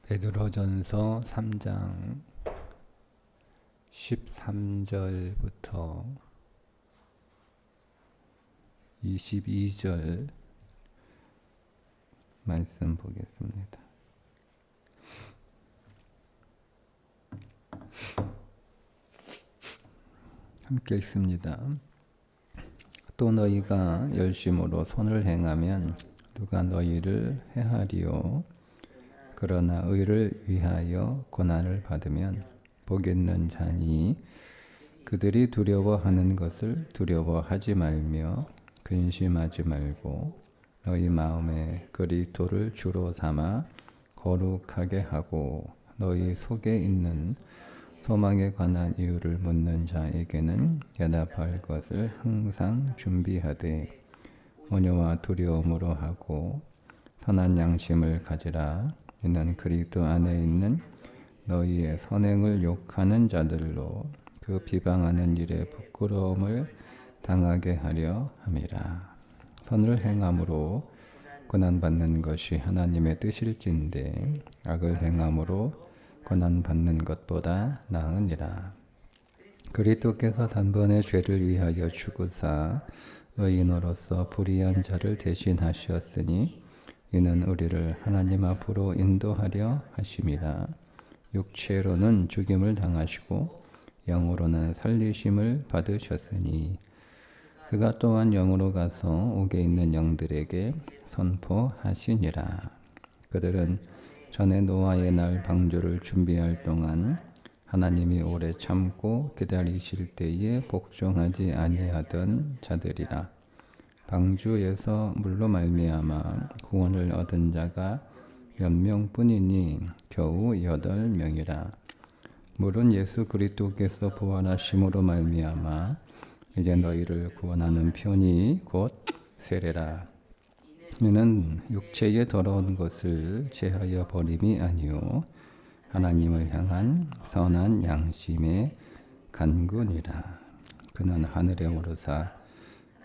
베드로전서 3장 13절부터 22절 말씀 보겠습니다. 함께 읽습니다. 또 너희가 열심으로 선을 행하면 누가 너희를 해하리요. 그러나 의를 위하여 고난을 받으면 복 있는 자니 그들이 두려워하는 것을 두려워하지 말며 근심하지 말고 너희 마음에 그리스도를 주로 삼아 거룩하게 하고 너희 속에 있는 소망에 관한 이유를 묻는 자에게는 대답할 것을 항상 준비하되 온유와 두려움으로 하고 선한 양심을 가지라. 이는 그리스도 안에 있는 너희의 선행을 욕하는 자들로 그 비방하는 일에 부끄러움을 당하게 하려 함이라. 선을 행함으로 고난받는 것이 하나님의 뜻일진데 악을 행함으로 고난받는 것보다 나으니라. 그리스도께서 단번에 죄를 위하여 죽으사 의인으로서 불의한 자를 대신하셨으니 이는 우리를 하나님 앞으로 인도하려 하심이라. 육체로는 죽임을 당하시고 영으로는 살리심을 받으셨으니 그가 또한 영으로 가서 옥에 있는 영들에게 선포하시니라. 그들은 전에 노아의 날 방주를 준비할 동안 하나님이 오래 참고 기다리실 때에 복종하지 아니하던 자들이라. 방주에서 물로 말미암아 구원을 얻은 자가 몇 명뿐이니 겨우 8명이라. 물은 예수 그리스도께서 부활하심으로 말미암아 이제 너희를 구원하는 편이 곧 세례라. 이는 육체의 더러운 것을 제하여 버림이 아니요 하나님을 향한 선한 양심의 간구니라. 그는 하늘에 오르사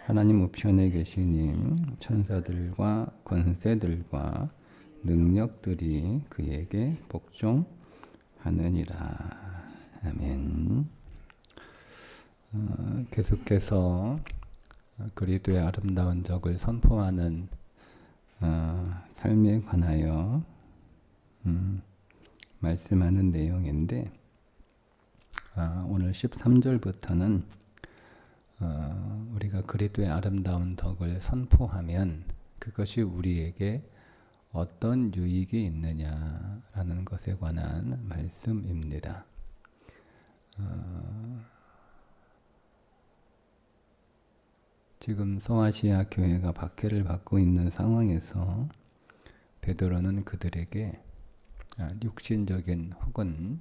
하나님 우편에 계시니 천사들과 권세들과 능력들이 그에게 복종하느니라. 아멘. 계속해서 그리스도의 아름다운 적을 선포하는 삶에 관하여 말씀하는 내용인데 오늘 13절부터는 우리가 그리스도의 아름다운 덕을 선포하면 그것이 우리에게 어떤 유익이 있느냐라는 것에 관한 말씀입니다. 지금 소아시아 교회가 박해를 받고 있는 상황에서 베드로는 그들에게 육신적인 혹은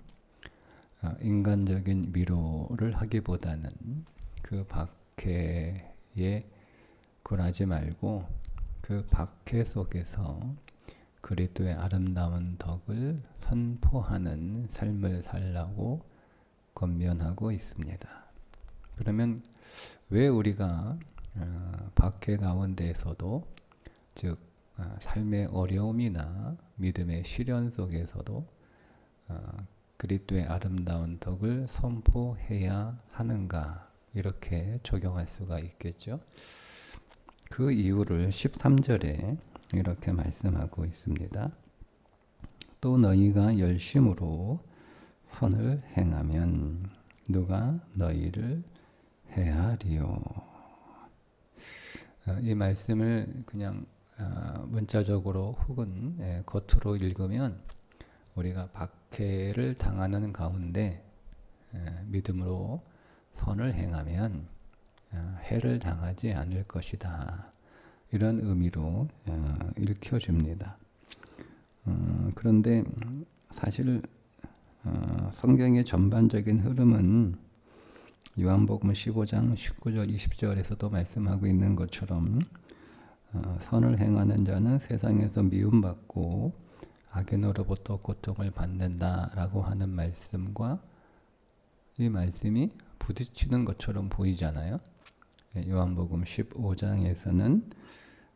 인간적인 위로를 하기보다는 그 박해에 굴하지 말고 그 박해 속에서 그리스도의 아름다운 덕을 선포하는 삶을 살라고 권면하고 있습니다. 그러면 왜 우리가 박해 가운데에서도 즉 삶의 어려움이나 믿음의 시련 속에서도 그리스도의 아름다운 덕을 선포해야 하는가 이렇게 적용할 수가 있겠죠. 그 이유를 13절에 이렇게 말씀하고 있습니다. 또 너희가 열심으로 선을 행하면 누가 너희를 해하리요. 이 말씀을 그냥 문자적으로 혹은 겉으로 읽으면 우리가 박해를 당하는 가운데 믿음으로 선을 행하면 해를 당하지 않을 것이다. 이런 의미로 읽혀집니다. 그런데 사실 성경의 전반적인 흐름은 요한복음 15장 19절 20절에서도 말씀하고 있는 것처럼 선을 행하는 자는 세상에서 미움받고 악인으로부터 고통을 받는다라고 하는 말씀과 이 말씀이 부딪히는 것처럼 보이잖아요. 요한복음 15장에서는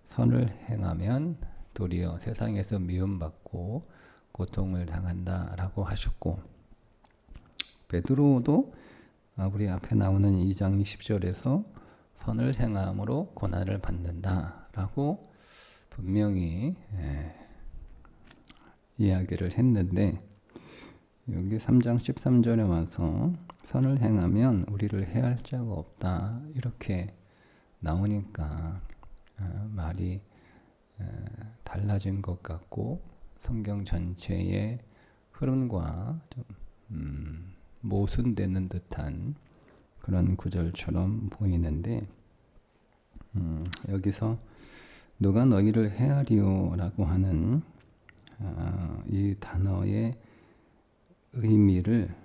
선을 행하면 도리어 세상에서 미움받고 고통을 당한다라고 하셨고, 베드로도 우리 앞에 나오는 2장 20절에서 선을 행함으로 고난을 받는다라고 분명히 이야기를 했는데, 여기 3장 13절에 와서 선을 행하면 우리를 해할 자가 없다 이렇게 나오니까 말이 달라진 것 같고 성경 전체의 흐름과 좀 모순되는 듯한 그런 구절처럼 보이는데, 여기서 누가 너희를 헤아리오 라고 하는 이 단어의 의미를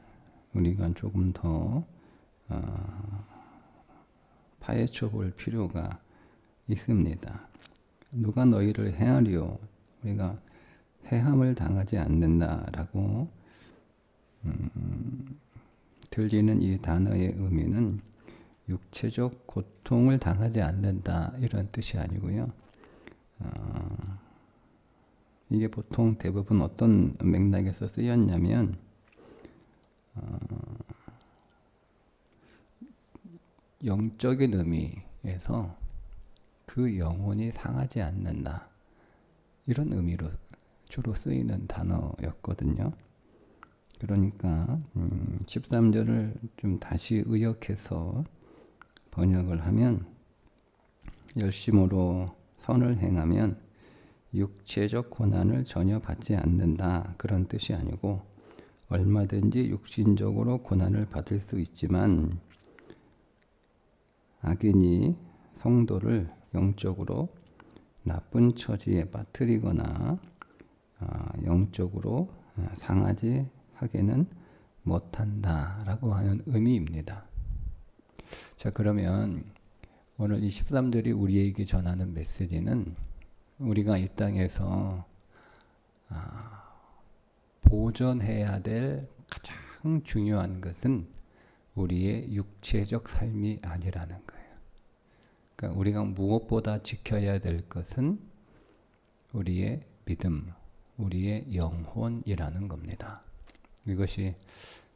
우리가 조금 더 파헤쳐 볼 필요가 있습니다. 누가 너희를 헤아리오, 우리가 해함을 당하지 않는다라고 들리는 이 단어의 의미는 육체적 고통을 당하지 않는다 이런 뜻이 아니고요. 이게 보통 대부분 어떤 맥락에서 쓰였냐면 영적인 의미에서 그 영혼이 상하지 않는다 이런 의미로 주로 쓰이는 단어였거든요. 그러니까 13절을 좀 다시 의역해서 번역을 하면 열심으로 선을 행하면 육체적 고난을 전혀 받지 않는다 그런 뜻이 아니고, 얼마든지 육신적으로 고난을 받을 수 있지만 악인이 성도를 영적으로 나쁜 처지에 빠뜨리거나 영적으로 상하지 하게는 못한다라고 하는 의미입니다. 자, 그러면 오늘 이 13절이 우리에게 전하는 메시지는 우리가 이 땅에서 보존해야 될 가장 중요한 것은 우리의 육체적 삶이 아니라는 거예요. 그러니까 우리가 무엇보다 지켜야 될 것은 우리의 믿음, 우리의 영혼이라는 겁니다. 이것이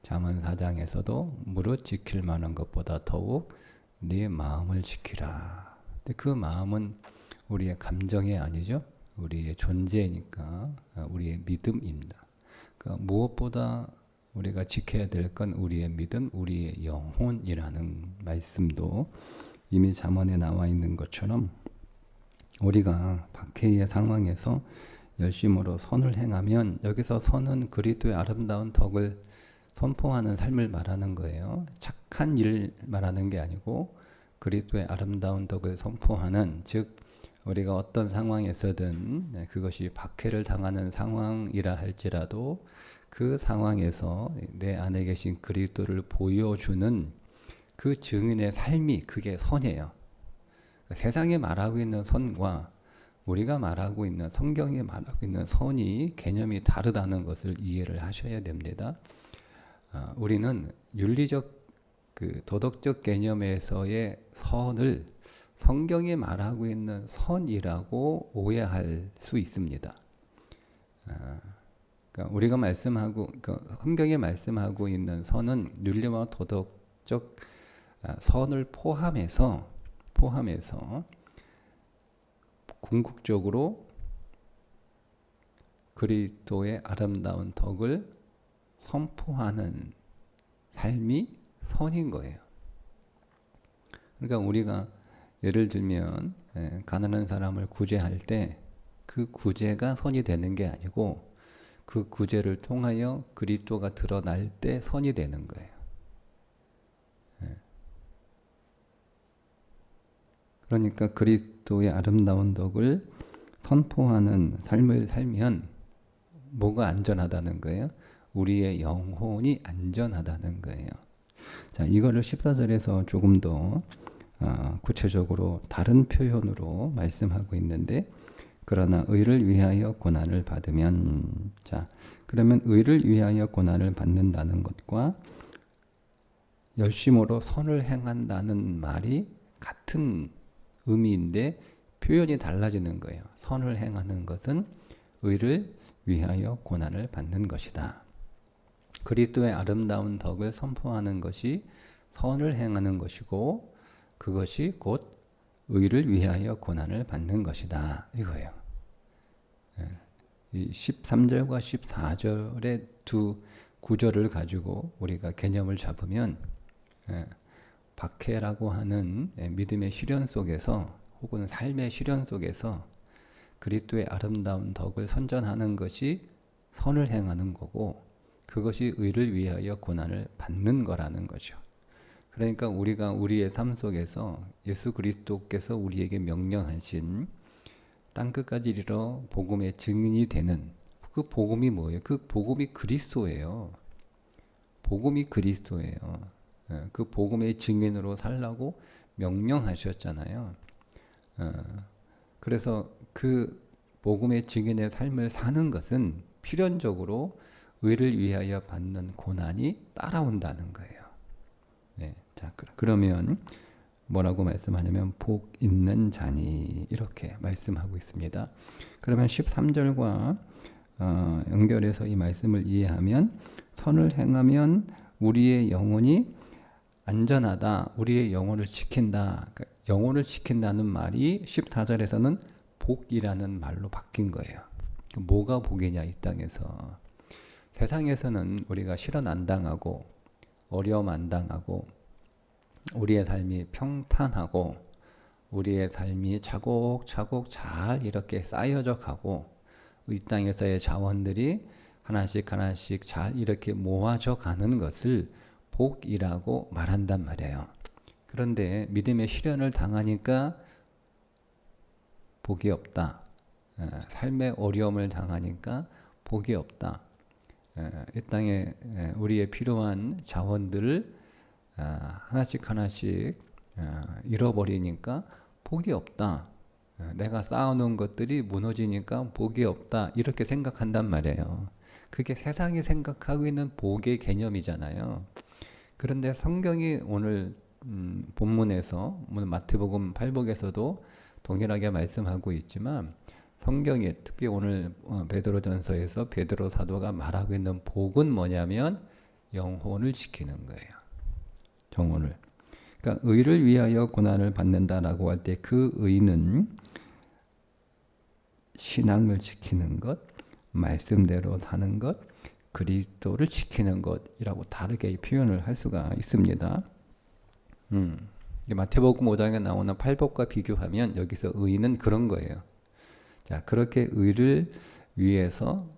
잠언 4장에서도 무릇 지킬 만한 것보다 더욱 네 마음을 지키라. 근데 그 마음은 우리의 감정이 아니죠. 우리의 존재니까 우리의 믿음입니다. 그러니까 무엇보다 우리가 지켜야 될 건 우리의 믿음, 우리의 영혼이라는 말씀도 이미 잠언에 나와 있는 것처럼 우리가 박해의 상황에서 열심으로 선을 행하면, 여기서 선은 그리스도의 아름다운 덕을 선포하는 삶을 말하는 거예요. 착한 일을 말하는 게 아니고 그리스도의 아름다운 덕을 선포하는, 즉 우리가 어떤 상황에서든 그것이 박해를 당하는 상황이라 할지라도 그 상황에서 내 안에 계신 그리스도를 보여주는 그 증인의 삶이, 그게 선이에요. 세상에 말하고 있는 선과 우리가 말하고 있는, 성경에 말하고 있는 선이 개념이 다르다는 것을 이해를 하셔야 됩니다. 우리는 윤리적 도덕적 개념에서의 선을 성경이 말하고 있는 선이라고 오해할 수 있습니다. 그러니까 우리가 말씀하고, 성경이 말씀하고 있는 선은 윤리와 도덕적 선을 포함해서 궁극적으로 그리스도의 아름다운 덕을 선포하는 삶이 선인 거예요. 그러니까 우리가 예를 들면 가난한 사람을 구제할 때 그 구제가 선이 되는 게 아니고 그 구제를 통하여 그리스도가 드러날 때 선이 되는 거예요. 그러니까 그리스도의 아름다운 덕을 선포하는 삶을 살면 뭐가 안전하다는 거예요? 우리의 영혼이 안전하다는 거예요. 자, 이거를 14절에서 조금 더 구체적으로 다른 표현으로 말씀하고 있는데, 그러나 의를 위하여 고난을 받으면, 자, 그러면 의를 위하여 고난을 받는다는 것과 열심으로 선을 행한다는 말이 같은 의미인데 표현이 달라지는 거예요. 선을 행하는 것은 의를 위하여 고난을 받는 것이다. 그리스도의 아름다운 덕을 선포하는 것이 선을 행하는 것이고 그것이 곧 의를 위하여 고난을 받는 것이다. 이거예요. 이 13절과 14절의 두 구절을 가지고 우리가 개념을 잡으면 박해라고 하는 믿음의 시련 속에서 혹은 삶의 시련 속에서 그리스도의 아름다운 덕을 선전하는 것이 선을 행하는 거고 그것이 의를 위하여 고난을 받는 거라는 거죠. 그러니까 우리가 우리의 삶 속에서 예수 그리스도께서 우리에게 명령하신 땅끝까지 이르러 복음의 증인이 되는 그 복음이 뭐예요? 그 복음이 그리스도예요. 복음이 그리스도예요. 그 복음의 증인으로 살라고 명령하셨잖아요. 그래서 그 복음의 증인의 삶을 사는 것은 필연적으로 의를 위하여 받는 고난이 따라온다는 거예요. 네, 자 그러면 뭐라고 말씀하냐면 복 있는 자니 이렇게 말씀하고 있습니다. 그러면 13절과 연결해서 이 말씀을 이해하면 선을 행하면 우리의 영혼이 안전하다. 우리의 영혼을 지킨다. 그러니까 영혼을 지킨다는 말이 14절에서는 복이라는 말로 바뀐 거예요. 뭐가 복이냐 이 땅에서. 세상에서는 우리가 실현 안 당하고 어려움 안 당하고 우리의 삶이 평탄하고 우리의 삶이 차곡차곡 잘 이렇게 쌓여져 가고 이 땅에서의 자원들이 하나씩 하나씩 잘 이렇게 모아져 가는 것을 복이라고 말한단 말이에요. 그런데 믿음의 시련을 당하니까 복이 없다. 삶의 어려움을 당하니까 복이 없다. 이 땅에 우리의 필요한 자원들을 하나씩 하나씩 잃어버리니까 복이 없다. 내가 쌓아놓은 것들이 무너지니까 복이 없다. 이렇게 생각한단 말이에요. 그게 세상이 생각하고 있는 복의 개념이잖아요. 그런데 성경이 오늘 본문에서 마태복음 8복에서도 동일하게 말씀하고 있지만 성경에 특히 오늘 베드로전서에서 베드로 사도가 말하고 있는 복은 뭐냐면 영혼을 지키는 거예요. 영혼을. 그러니까 의를 위하여 고난을 받는다라고 할 때 그 의는 신앙을 지키는 것, 말씀대로 사는 것, 그리스도를 지키는 것이라고 다르게 표현을 할 수가 있습니다. 마태복음 5장에 나오는 8복과 비교하면 여기서 의는 그런 거예요. 자, 그렇게 의를 위해서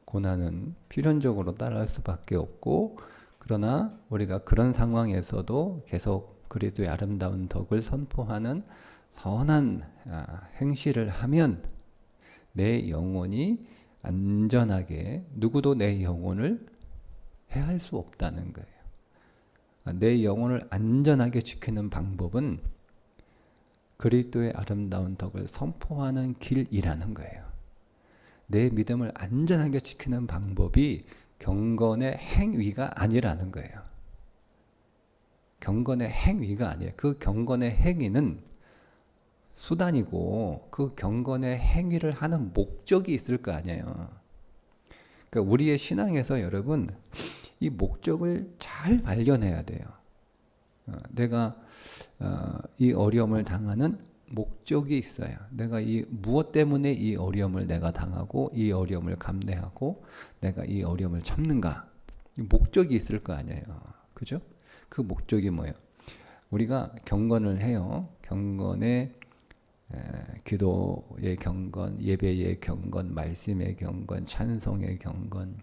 고난은 필연적으로 따라할 수밖에 없고 그러나 우리가 그런 상황에서도 계속 그리스도의 아름다운 덕을 선포하는 선한 행실을 하면 내 영혼이 안전하게 누구도 내 영혼을 해할 수 없다는 거예요. 내 영혼을 안전하게 지키는 방법은 그리스도의 아름다운 덕을 선포하는 길이라는 거예요. 내 믿음을 안전하게 지키는 방법이 경건의 행위가 아니라는 거예요. 경건의 행위가 아니에요. 그 경건의 행위는 수단이고 그 경건의 행위를 하는 목적이 있을 거 아니에요. 그러니까 우리의 신앙에서 여러분 이 목적을 잘 발견해야 돼요. 내가 이 어려움을 당하는 목적이 있어요. 내가 이 무엇 때문에 이 어려움을 내가 당하고 이 어려움을 감내하고 내가 이 어려움을 참는가? 목적이 있을 거 아니에요. 그죠? 그 목적이 뭐예요? 우리가 경건을 해요. 경건의 기도의 경건, 예배의 경건, 말씀의 경건, 찬송의 경건,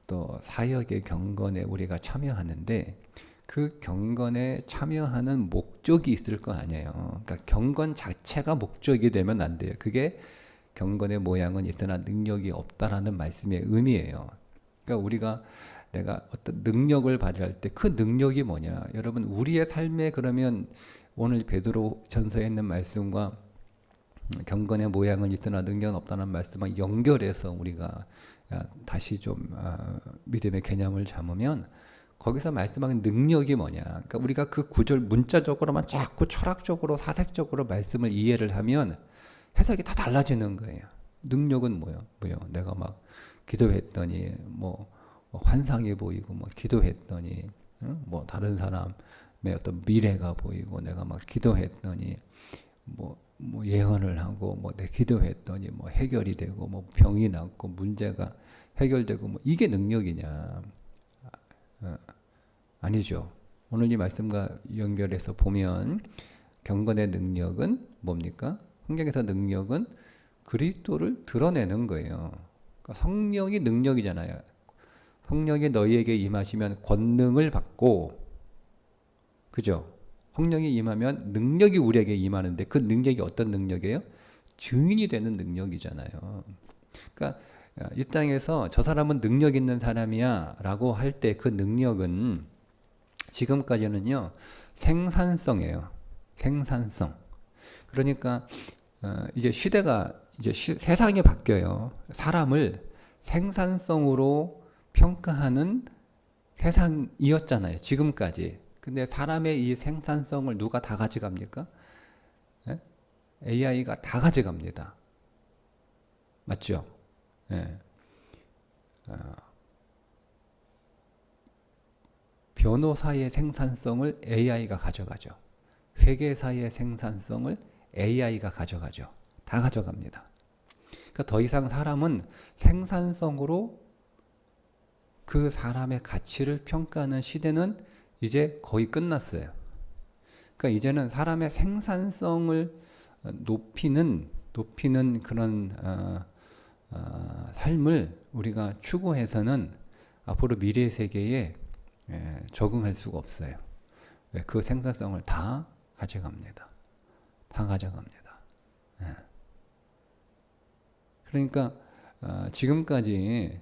또 사역의 경건에 우리가 참여하는데 그 경건에 참여하는 목적이 있을 거 아니에요. 그러니까 경건 자체가 목적이 되면 안 돼요. 그게 경건의 모양은 있으나 능력이 없다라는 말씀의 의미예요. 그러니까 우리가 내가 어떤 능력을 발휘할 때 그 능력이 뭐냐? 여러분 우리의 삶에 그러면 오늘 베드로 전서에 있는 말씀과 경건의 모양은 있으나 능력은 없다는 말씀과 연결해서 우리가 다시 좀 믿음의 개념을 잡으면 거기서 말씀하는 능력이 뭐냐. 그러니까 우리가 그 구절 문자적으로만 자꾸 철학적으로 사색적으로 말씀을 이해를 하면 해석이 다 달라지는 거예요. 능력은 뭐예요? 내가 막 기도했더니 뭐 환상이 보이고 뭐 기도했더니 뭐 다른 사람의 어떤 미래가 보이고 내가 막 기도했더니 뭐 예언을 하고 뭐 내 기도했더니 뭐 해결이 되고 뭐 병이 낫고 문제가 해결되고 뭐 이게 능력이냐? 아니죠. 오늘 이 말씀과 연결해서 보면 경건의 능력은 뭡니까? 성경에서 능력은 그리스도를 드러내는 거예요. 그러니까 성령이 능력이잖아요. 성령이 너희에게 임하시면 권능을 받고, 그죠? 성령이 임하면 능력이 우리에게 임하는데 그 능력이 어떤 능력이에요? 증인이 되는 능력이잖아요. 그러니까 이 땅에서 저 사람은 능력 있는 사람이야 라고 할 때 그 능력은 지금까지는요 생산성이에요. 생산성. 그러니까 이제 시대가 이제 세상이 바뀌어요. 사람을 생산성으로 평가하는 세상이었잖아요. 지금까지. 근데 사람의 이 생산성을 누가 다 가져갑니까? 예? AI가 다 가져갑니다. 맞죠? 예. 변호사의 생산성을 AI가 가져가죠. 회계사의 생산성을 AI가 가져가죠. 다 가져갑니다. 그러니까 더 이상 사람은 생산성으로 그 사람의 가치를 평가하는 시대는 이제 거의 끝났어요. 그러니까 이제는 사람의 생산성을 높이는 그런 삶을 우리가 추구해서는 앞으로 미래 세계에 적응할 수가 없어요. 그 생산성을 다 가져갑니다. 다 가져갑니다. 그러니까 지금까지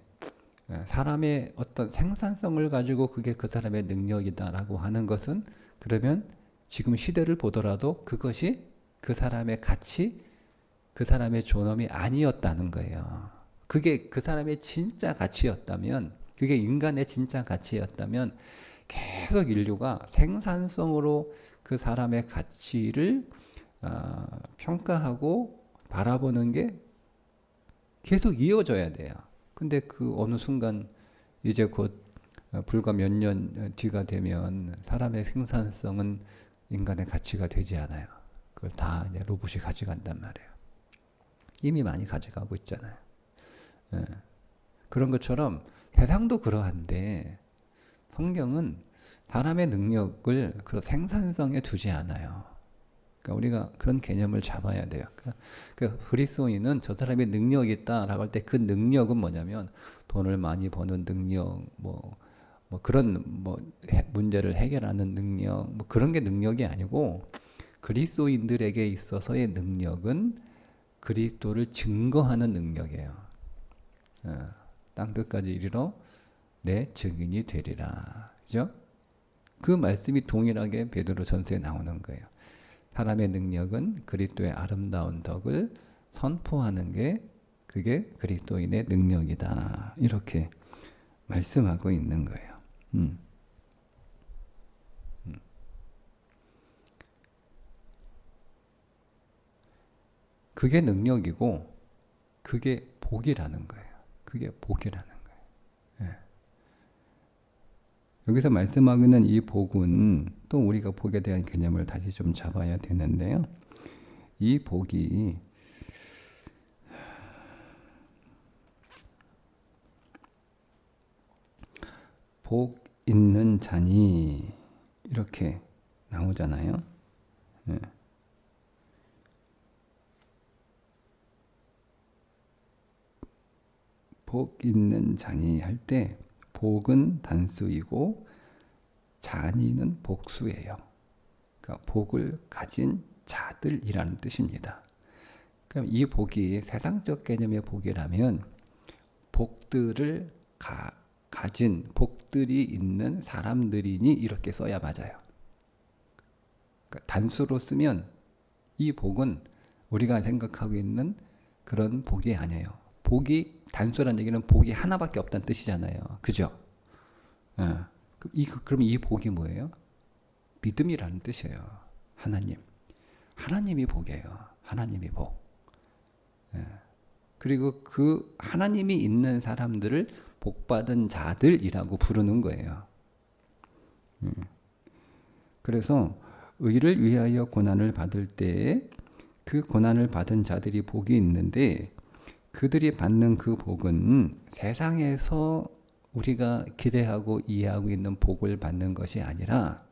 사람의 어떤 생산성을 가지고 그게 그 사람의 능력이다라고 하는 것은 그러면 지금 시대를 보더라도 그것이 그 사람의 가치, 그 사람의 존엄이 아니었다는 거예요. 그게 그 사람의 진짜 가치였다면, 그게 인간의 진짜 가치였다면 계속 인류가 생산성으로 그 사람의 가치를 평가하고 바라보는 게 계속 이어져야 돼요. 근데 그 어느 순간 이제 곧 불과 몇 년 뒤가 되면 사람의 생산성은 인간의 가치가 되지 않아요. 그걸 다 이제 로봇이 가져간단 말이에요. 이미 많이 가져가고 있잖아요. 예. 그런 것처럼 세상도 그러한데 성경은 사람의 능력을 그 생산성에 두지 않아요. 그러니까 우리가 그런 개념을 잡아야 돼요. 그 그리스도인은 저 사람의 능력이 있다라고 할 때 그 능력은 뭐냐면 돈을 많이 버는 능력, 뭐 그런 문제를 해결하는 능력, 뭐 그런 게 능력이 아니고 그리스도인들에게 있어서의 능력은 그리스도를 증거하는 능력이에요. 땅 끝까지 이르러 내 증인이 되리라. 그죠? 그 말씀이 동일하게 베드로 전서에 나오는 거예요. 사람의 능력은 그리스도의 아름다운 덕을 선포하는 게 그게 그리스도인의 능력이다. 이렇게 말씀하고 있는 거예요. 그게 능력이고 그게 복이라는 거예요. 그게 복이라는 거예요. 예. 여기서 말씀하고는 이 복은 또 우리가 복에 대한 개념을 다시 좀 잡아야 되는데요. 이 복이 복 있는 자니 이렇게 나오잖아요. 예. 복 있는 자니 할 때 복은 단수이고 자니는 복수예요. 그러니까 복을 가진 자들이라는 뜻입니다. 그럼 이 복이 세상적 개념의 복이라면 복들을 가진 복들이 있는 사람들이니 이렇게 써야 맞아요. 그러니까 단수로 쓰면 이 복은 우리가 생각하고 있는 그런 복이 아니에요. 복이 단수라는 얘기는 복이 하나밖에 없다는 뜻이잖아요. 그죠? 그럼 이 복이 뭐예요? 믿음이라는 뜻이에요. 하나님이 복이에요. 하나님이 복. 그리고 그 하나님이 있는 사람들을 복받은 자들이라고 부르는 거예요. 그래서 의를 위하여 고난을 받을 때 그 고난을 받은 자들이 복이 있는데, 그들이 받는 그 복은 세상에서 우리가 기대하고 이해하고 있는 복을 받는 것이 아니라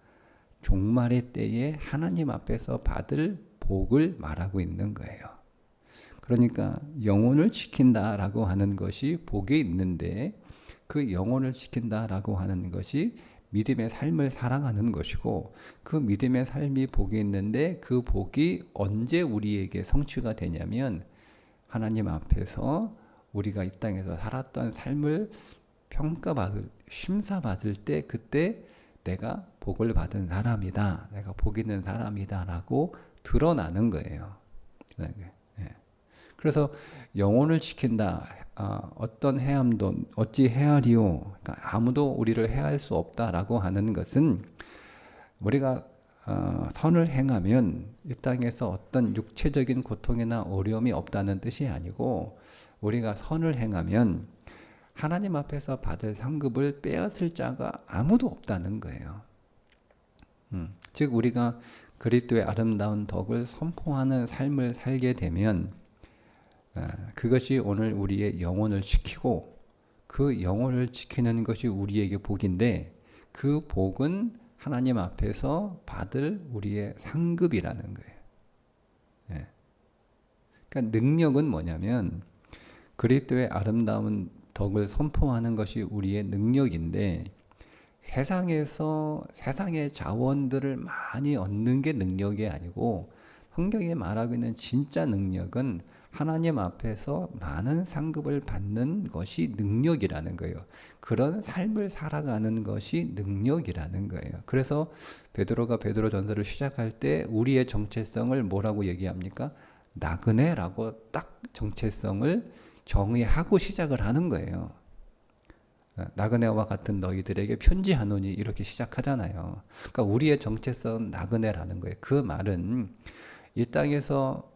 종말의 때에 하나님 앞에서 받을 복을 말하고 있는 거예요. 그러니까 영혼을 지킨다라고 하는 것이 복이 있는데, 그 영혼을 지킨다라고 하는 것이 믿음의 삶을 살아가는 것이고, 그 믿음의 삶이 복이 있는데 그 복이 언제 우리에게 성취가 되냐면 하나님 앞에서 우리가 이 땅에서 살았던 삶을 평가받을, 심사받을 때, 그때 내가 복을 받은 사람이다, 내가 복 있는 사람이다 라고 드러나는 거예요. 그래서 영혼을 지킨다, 어떤 해함도 어찌 헤아리오, 그러니까 아무도 우리를 해할 수 없다라고 하는 것은, 우리가 선을 행하면 이 땅에서 어떤 육체적인 고통이나 어려움이 없다는 뜻이 아니고, 우리가 선을 행하면 하나님 앞에서 받을 상급을 빼앗을 자가 아무도 없다는 거예요. 즉 우리가 그리스도의 아름다운 덕을 선포하는 삶을 살게 되면 그것이 오늘 우리의 영혼을 지키고, 그 영혼을 지키는 것이 우리에게 복인데, 그 복은 하나님 앞에서 받을 우리의 상급이라는 거예요. 그러니까 능력은 뭐냐면, 그리스도의 아름다운 덕을 선포하는 것이 우리의 능력인데, 세상에서 세상의 자원들을 많이 얻는 게 능력이 아니고, 성경이 말하고 있는 진짜 능력은 하나님 앞에서 많은 상급을 받는 것이 능력이라는 거예요. 그런 삶을 살아가는 것이 능력이라는 거예요. 그래서 베드로가 베드로전서를 시작할 때 우리의 정체성을 뭐라고 얘기합니까? 나그네라고 딱 정체성을 정의하고 시작을 하는 거예요. 나그네와 같은 너희들에게 편지하노니, 이렇게 시작하잖아요. 그러니까 우리의 정체성은 나그네라는 거예요. 그 말은 이 땅에서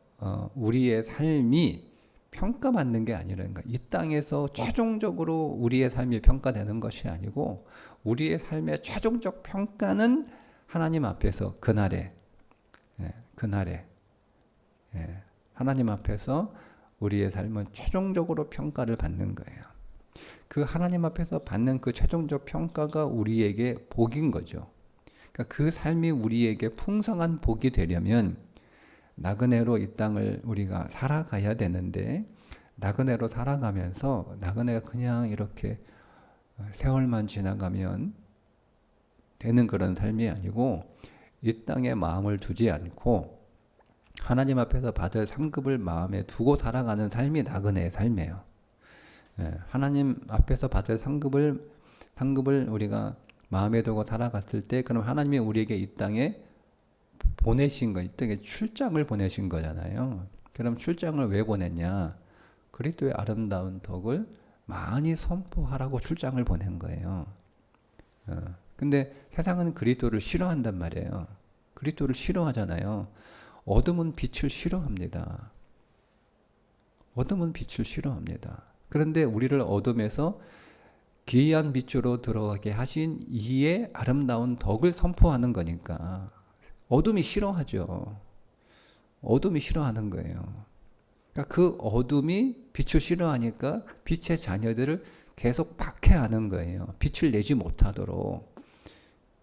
우리의 삶이 평가받는 게 아니라, 그러니까 이 땅에서 최종적으로 우리의 삶이 평가되는 것이 아니고, 우리의 삶의 최종적 평가는 하나님 앞에서 그날에 하나님 앞에서 우리의 삶은 최종적으로 평가를 받는 거예요. 그 하나님 앞에서 받는 그 최종적 평가가 우리에게 복인 거죠. 그러니까 그 삶이 우리에게 풍성한 복이 되려면 나그네로 이 땅을 우리가 살아가야 되는데, 나그네로 살아가면서 나그네가 그냥 이렇게 세월만 지나가면 되는 그런 삶이 아니고, 이 땅에 마음을 두지 않고 하나님 앞에서 받을 상급을 마음에 두고 살아가는 삶이 나그네의 삶이에요. 하나님 앞에서 받을 상급을 우리가 마음에 두고 살아갔을 때, 그럼 하나님이 우리에게 이 땅에 보내신 거, 이 땅에 출장을 보내신 거잖아요. 그럼 출장을 왜 보냈냐? 그리스도의 아름다운 덕을 많이 선포하라고 출장을 보낸 거예요. 근데 세상은 그리스도를 싫어한단 말이에요. 그리스도를 싫어하잖아요. 어둠은 빛을 싫어합니다. 어둠은 빛을 싫어합니다. 그런데 우리를 어둠에서 기이한 빛으로 들어가게 하신 이의 아름다운 덕을 선포하는 거니까 어둠이 싫어하죠. 어둠이 싫어하는 거예요. 그러니까 그 어둠이 빛을 싫어하니까 빛의 자녀들을 계속 박해하는 거예요. 빛을 내지 못하도록.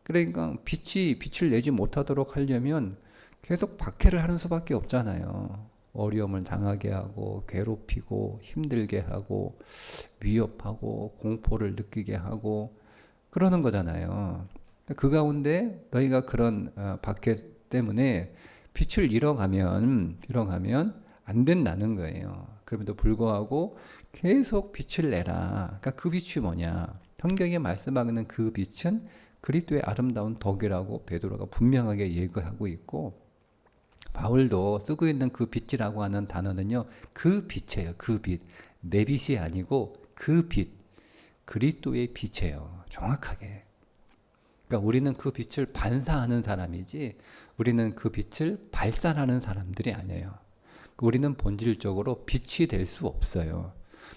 그러니까 빛을 내지 못하도록 하려면 계속 박해를 하는 수밖에 없잖아요. 어려움을 당하게 하고, 괴롭히고, 힘들게 하고, 위협하고, 공포를 느끼게 하고, 그러는 거잖아요. 그 가운데 너희가 그런 박해 때문에 빛을 잃어가면 안 된다는 거예요. 그럼에도 불구하고 계속 빛을 내라. 그러니까 그 빛이 뭐냐? 성경에 말씀하는 그 빛은 그리스도의 아름다운 덕이라고 베드로가 분명하게 얘기하고 있고, 바울도 쓰고 있는 그 빛이라고 하는 단어는요, 그 빛이에요. 그 빛. 내 빛이 아니고 그 빛. 그리스도의 빛이에요. 정확하게. 그러니까 우리는 그 빛을 반사하는 사람이지, 우리는 그 빛을 발산하는 사람들이 아니에요. 우리는 본질적으로 빛이 될 수 없어요.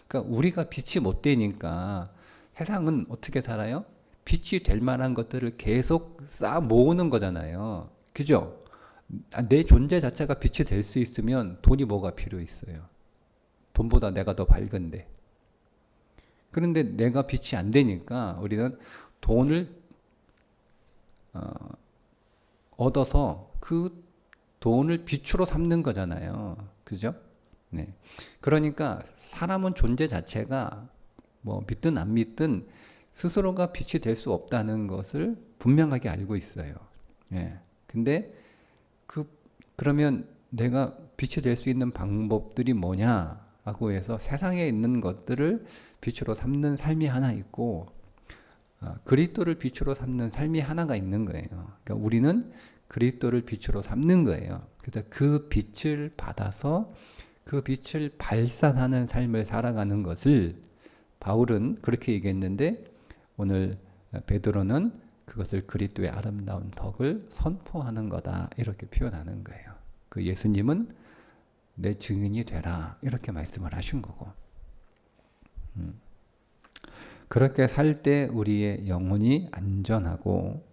그러니까 우리가 빛이 못 되니까 세상은 어떻게 살아요? 빛이 될 만한 것들을 계속 쌓아 모으는 거잖아요. 그죠? 내 존재 자체가 빛이 될 수 있으면 돈이 뭐가 필요 있어요? 돈보다 내가 더 밝은데. 그런데 내가 빛이 안 되니까 우리는 돈을 얻어서 그 돈을 빛으로 삼는 거잖아요. 그죠? 네. 그러니까 사람은 존재 자체가 뭐 믿든 안 믿든 스스로가 빛이 될 수 없다는 것을 분명하게 알고 있어요. 예. 근데 그러면 내가 빛이 될 수 있는 방법들이 뭐냐라고 해서 세상에 있는 것들을 빛으로 삼는 삶이 하나 있고 그리스도를 빛으로 삼는 삶이 하나가 있는 거예요. 그러니까 우리는 그리스도를 빛으로 삼는 거예요. 그래서 그 빛을 받아서 그 빛을 발산하는 삶을 살아가는 것을 바울은 그렇게 얘기했는데 오늘 베드로는 그것을 그리스도의 아름다운 덕을 선포하는 거다 이렇게 표현하는 거예요. 그 예수님은 내 증인이 되라 이렇게 말씀을 하신 거고 그렇게 살 때 우리의 영혼이 안전하고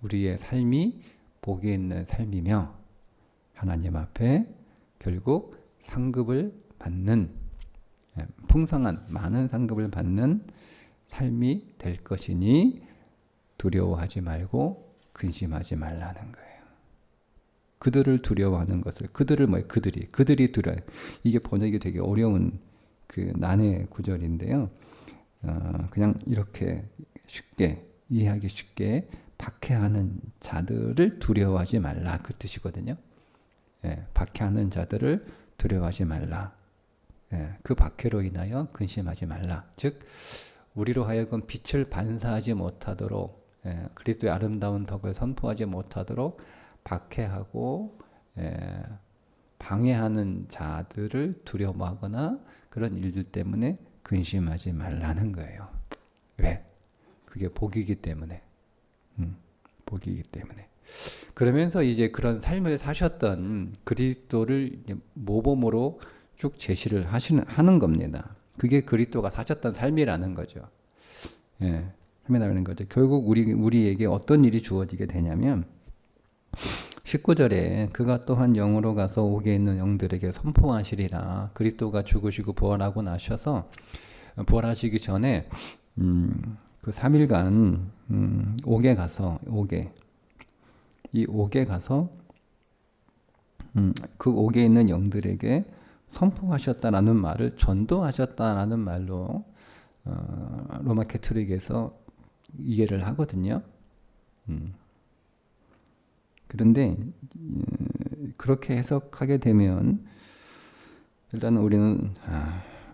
우리의 삶이 복이 있는 삶이며 하나님 앞에 결국 상급을 받는 풍성한 많은 상급을 받는 삶이 될 것이니 두려워하지 말고 근심하지 말라는 거예요. 그들을 두려워하는 것을 그들을 뭐예요? 그들이 두려워. 이게 번역이 되게 어려운 그 난해 구절인데요. 그냥 이렇게 쉽게 이해하기 쉽게 박해하는 자들을 두려워하지 말라 그 뜻이거든요. 예, 박해하는 자들을 두려워하지 말라. 예, 그 박해로 인하여 근심하지 말라. 즉 우리로 하여금 빛을 반사하지 못하도록 그리스도의 아름다운 덕을 선포하지 못하도록 박해하고 방해하는 자들을 두려워하거나 그런 일들 때문에 근심하지 말라는 거예요. 왜? 그게 복이기 때문에. 복이기 때문에. 그러면서 이제 그런 삶을 사셨던 그리스도를 모범으로 쭉 제시를 하는 겁니다. 그게 그리스도가 사셨던 삶이라는 거죠. 예, 삶이라는 거죠. 결국 우리에게 어떤 일이 주어지게 되냐면 19절에 그가 또한 영으로 가서 옥에 있는 영들에게 선포하시리라. 그리스도가 죽으시고 부활하고 나셔서 부활하시기 전에 그 3일간 옥에 가서 이 옥에 가서 그 옥에 있는 영들에게 선포하셨다라는 말을 전도하셨다라는 말로 로마 캐토릭에서 이해를 하거든요. 그런데 그렇게 해석하게 되면 일단 우리는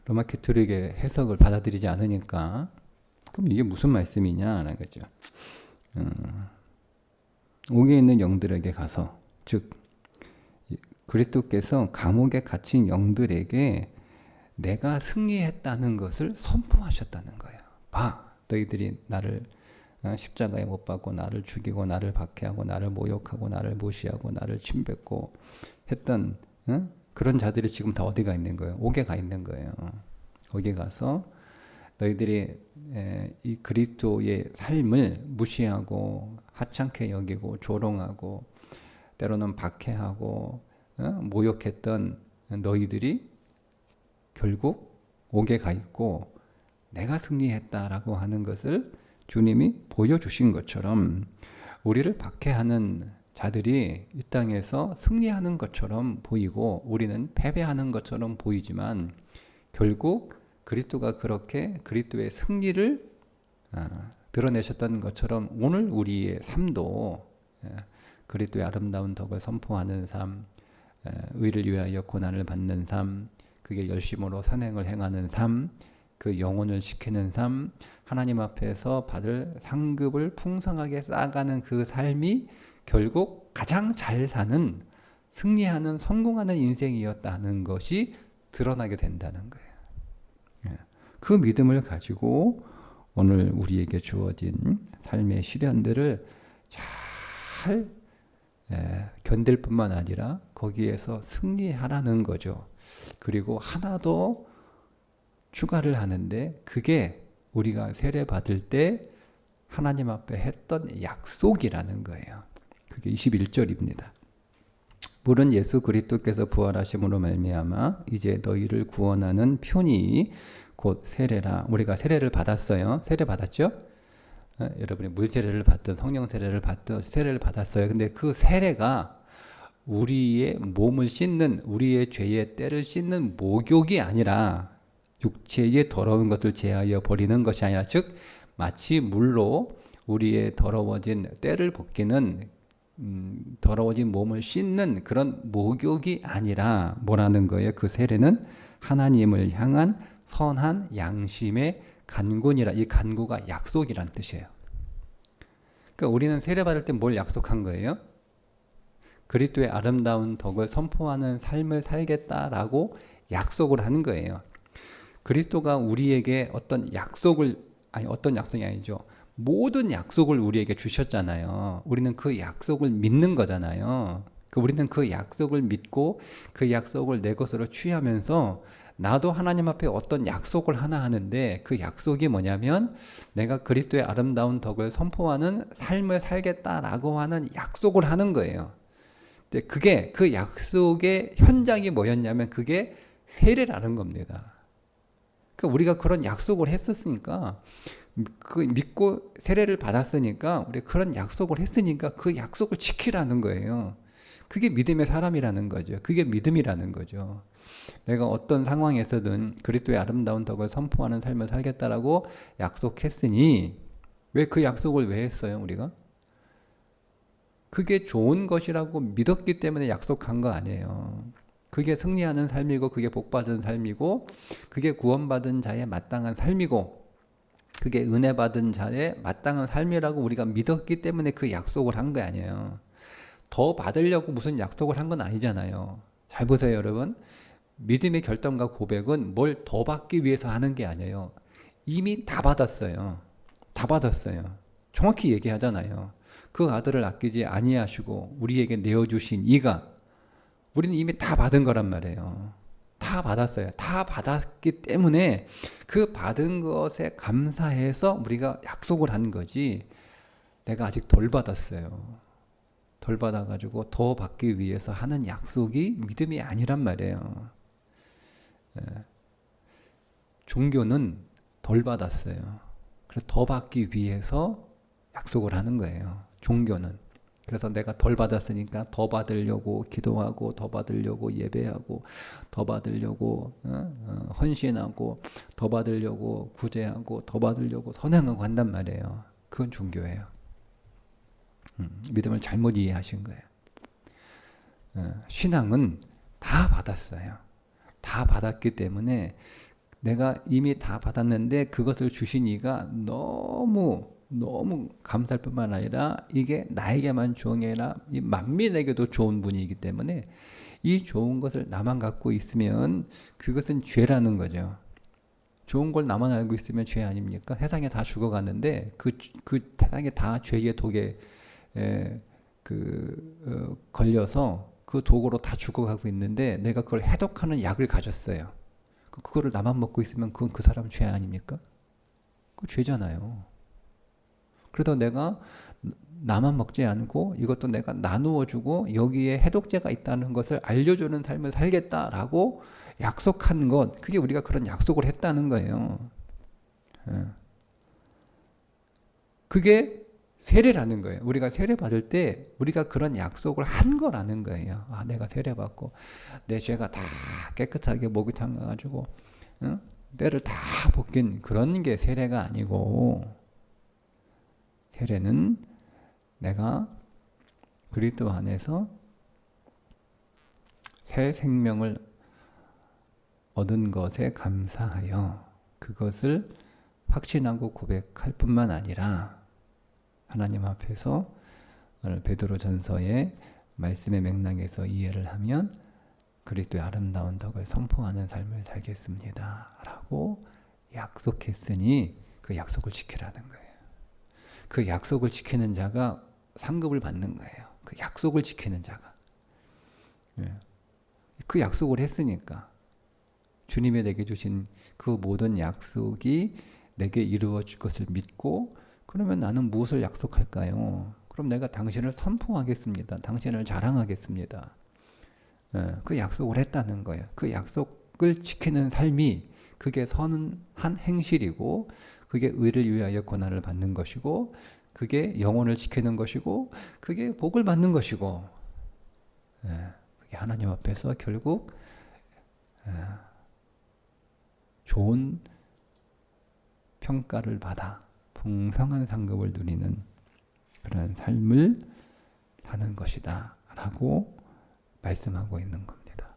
로마 캐토릭의 해석을 받아들이지 않으니까 그럼 이게 무슨 말씀이냐라는 거죠. 옥에 있는 영들에게 가서 즉 그리스도께서 감옥에 갇힌 영들에게 내가 승리했다는 것을 선포하셨다는 거예요. 봐, 너희들이 나를 십자가에 못 박고 나를 죽이고 나를 박해하고 나를 모욕하고 나를 무시하고 나를 침뱉고 했던 그런 자들이 지금 다 어디가 있는 거예요? 옥에 가 있는 거예요. 거기 가서 너희들이 이 그리스도의 삶을 무시하고 하찮게 여기고 조롱하고 때로는 박해하고 모욕했던 너희들이 결국 옥에 가 있고 내가 승리했다라고 하는 것을 주님이 보여주신 것처럼 우리를 박해하는 자들이 이 땅에서 승리하는 것처럼 보이고 우리는 패배하는 것처럼 보이지만 결국 그리스도가 그렇게 그리스도의 승리를 드러내셨던 것처럼 오늘 우리의 삶도 그리스도의 아름다운 덕을 선포하는 삶, 의를 위하여 고난을 받는 삶, 그게 열심으로 선행을 행하는 삶, 그 영혼을 지키는 삶, 하나님 앞에서 받을 상급을 풍성하게 쌓아가는 그 삶이 결국 가장 잘 사는, 승리하는, 성공하는 인생이었다는 것이 드러나게 된다는 거예요. 그 믿음을 가지고 오늘 우리에게 주어진 삶의 시련들을 잘 견딜 뿐만 아니라 거기에서 승리하라는 거죠. 그리고 하나 더 추가를 하는데 그게 우리가 세례 받을 때 하나님 앞에 했던 약속이라는 거예요. 그게 21절입니다. 물은 예수 그리스도께서 부활하심으로 말미암아 이제 너희를 구원하는 표니 곧 세례라. 우리가 세례를 받았어요. 세례 받았죠? 여러분이 물 세례를 받든 성령 세례를 받든 세례를 받았어요. 근데 그 세례가 우리의 몸을 씻는, 우리의 죄의 때를 씻는 목욕이 아니라 육체의 더러운 것을 제하여 버리는 것이 아니라, 즉 마치 물로 우리의 더러워진 때를 벗기는 더러워진 몸을 씻는 그런 목욕이 아니라 뭐라는 거예요? 그 세례는 하나님을 향한 선한 양심의 간구니라. 이 간구가 약속이란 뜻이에요. 그러니까 우리는 세례 받을 때 뭘 약속한 거예요? 그리스도의 아름다운 덕을 선포하는 삶을 살겠다라고 약속을 하는 거예요. 그리스도가 우리에게 어떤 약속을, 아니 어떤 약속이 아니죠. 모든 약속을 우리에게 주셨잖아요. 우리는 그 약속을 믿는 거잖아요. 우리는 그 약속을 믿고 그 약속을 내 것으로 취하면서 나도 하나님 앞에 어떤 약속을 하나 하는데 그 약속이 뭐냐면 내가 그리스도의 아름다운 덕을 선포하는 삶을 살겠다라고 하는 약속을 하는 거예요. 근데 그게 그 약속의 현장이 뭐였냐면 그게 세례라는 겁니다. 그러니까 우리가 그런 약속을 했었으니까 그 믿고 세례를 받았으니까 우리 그런 약속을 했으니까 그 약속을 지키라는 거예요. 그게 믿음의 사람이라는 거죠. 그게 믿음이라는 거죠. 내가 어떤 상황에서든 그리스도의 아름다운 덕을 선포하는 삶을 살겠다라고 약속했으니 왜 그 약속을 왜 했어요, 우리가? 그게 좋은 것이라고 믿었기 때문에 약속한 거 아니에요. 그게 승리하는 삶이고 그게 복받은 삶이고 그게 구원받은 자의 마땅한 삶이고 그게 은혜 받은 자의 마땅한 삶이라고 우리가 믿었기 때문에 그 약속을 한 거 아니에요. 더 받으려고 무슨 약속을 한 건 아니잖아요. 잘 보세요, 여러분. 믿음의 결단과 고백은 뭘 더 받기 위해서 하는 게 아니에요. 이미 다 받았어요. 다 받았어요. 정확히 얘기하잖아요. 그 아들을 아끼지 아니하시고 우리에게 내어주신 이가, 우리는 이미 다 받은 거란 말이에요. 다 받았어요. 다 받았기 때문에 그 받은 것에 감사해서 우리가 약속을 한 거지, 내가 아직 덜 받았어요. 덜 받아가지고 더 받기 위해서 하는 약속이 믿음이 아니란 말이에요. 종교는 덜 받았어요. 그래서 더 받기 위해서 약속을 하는 거예요. 종교는. 그래서 내가 덜 받았으니까 더 받으려고 기도하고 더 받으려고 예배하고 더 받으려고 헌신하고 더 받으려고 구제하고 더 받으려고 선행하고 한단 말이에요. 그건 종교예요. 믿음을 잘못 이해하신 거예요. 신앙은 다 받았어요. 다 받았기 때문에 내가 이미 다 받았는데 그것을 주신 이가 너무 감사할 뿐만 아니라 이게 나에게만 좋은 게 아니라 이 만민에게도 좋은 분이기 때문에 이 좋은 것을 나만 갖고 있으면 그것은 죄라는 거죠. 좋은 걸 나만 알고 있으면 죄 아닙니까? 세상에 다 죽어갔는데 그 세상에 다 죄의 독에 걸려서 그 독으로 다 죽어가고 있는데 내가 그걸 해독하는 약을 가졌어요. 그거를 나만 먹고 있으면 그건 그 사람 죄 아닙니까? 그 죄잖아요. 그래도 내가 나만 먹지 않고 이것도 내가 나누어 주고 여기에 해독제가 있다는 것을 알려주는 삶을 살겠다라고 약속한 것, 그게 우리가 그런 약속을 했다는 거예요. 그게 세례라는 거예요. 우리가 세례 받을 때 우리가 그런 약속을 한 거라는 거예요. 아, 내가 세례 받고 내 죄가 다 깨끗하게 목이 담가가지고 때를 다 벗긴 그런 게 세례가 아니고, 세례는 내가 그리스도 안에서 새 생명을 얻은 것에 감사하여 그것을 확신하고 고백할 뿐만 아니라 하나님 앞에서 오늘 베드로전서의 말씀의 맥락에서 이해를 하면 그리스도의 아름다운 덕을 선포하는 삶을 살겠습니다 라고 약속했으니 그 약속을 지키라는 거예요. 그 약속을 지키는 자가 상급을 받는 거예요. 그 약속을 지키는 자가. 예. 그 약속을 했으니까 주님이 내게 주신 그 모든 약속이 내게 이루어질 것을 믿고, 그러면 나는 무엇을 약속할까요? 그럼 내가 당신을 선포하겠습니다. 당신을 자랑하겠습니다. 그 약속을 했다는 거예요. 그 약속을 지키는 삶이, 그게 선한 행실이고, 그게 의를 위하여 고난을 받는 것이고, 그게 영혼을 지키는 것이고, 그게 복을 받는 것이고, 그게 하나님 앞에서 결국 좋은 평가를 받아 풍성한 상급을 누리는 그런 삶을 사는 것이다 라고 말씀하고 있는 겁니다.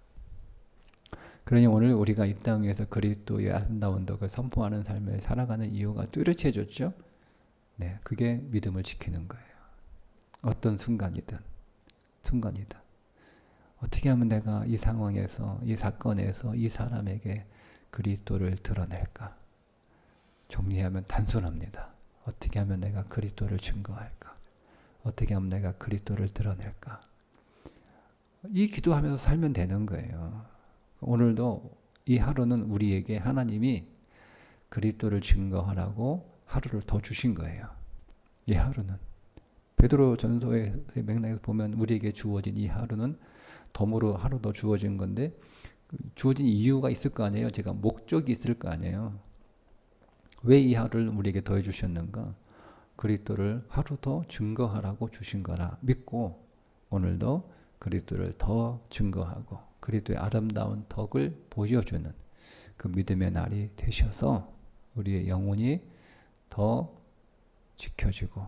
그러니 오늘 우리가 이 땅 위에서 그리스도의 아름다운 덕을 선포하는 삶을 살아가는 이유가 뚜렷해졌죠. 네, 그게 믿음을 지키는 거예요. 어떤 순간이든 어떻게 하면 내가 이 상황에서, 이 사건에서 이 사람에게 그리스도를 드러낼까? 정리하면 단순합니다. 어떻게 하면 내가 그리스도를 증거할까? 어떻게 하면 내가 그리스도를 드러낼까? 이 기도하면서 살면 되는 거예요. 오늘도 이 하루는 우리에게 하나님이 그리스도를 증거하라고 하루를 더 주신 거예요. 이 하루는. 베드로 전서의 맥락에서 보면 우리에게 주어진 이 하루는 덤으로 하루 더 주어진 건데, 주어진 이유가 있을 거 아니에요. 제가 목적이 있을 거 아니에요. 왜 이 하루를 우리에게 더해 주셨는가? 그리스도를 하루 더 증거하라고 주신 거라 믿고, 오늘도 그리스도를 더 증거하고 그리스도의 아름다운 덕을 보여주는 그 믿음의 날이 되셔서 우리의 영혼이 더 지켜지고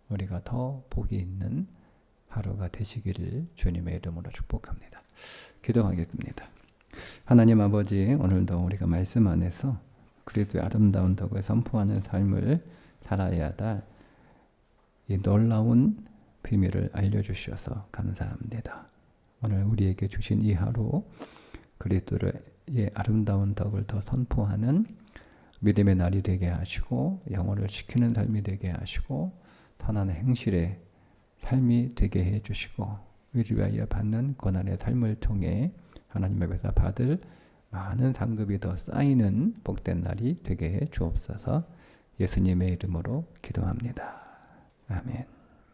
우리가 더 복이 있는 하루가 되시기를 주님의 이름으로 축복합니다. 기도하겠습니다. 하나님 아버지, 오늘도 우리가 말씀 안에서 그리스도의 아름다운 덕을 선포하는 삶을 살아야 할 이 놀라운 비밀을 알려주셔서 감사합니다. 오늘 우리에게 주신 이 하루 그리스도의 아름다운 덕을 더 선포하는 믿음의 날이 되게 하시고, 영혼을 지키는 삶이 되게 하시고, 선한 행실의 삶이 되게 해주시고, 의를 위하여 받는 고난의 삶을 통해 하나님 앞에서 받을 많은 상급이 더 쌓이는 복된 날이 되게 해 주옵소서. 예수님의 이름으로 기도합니다. 아멘.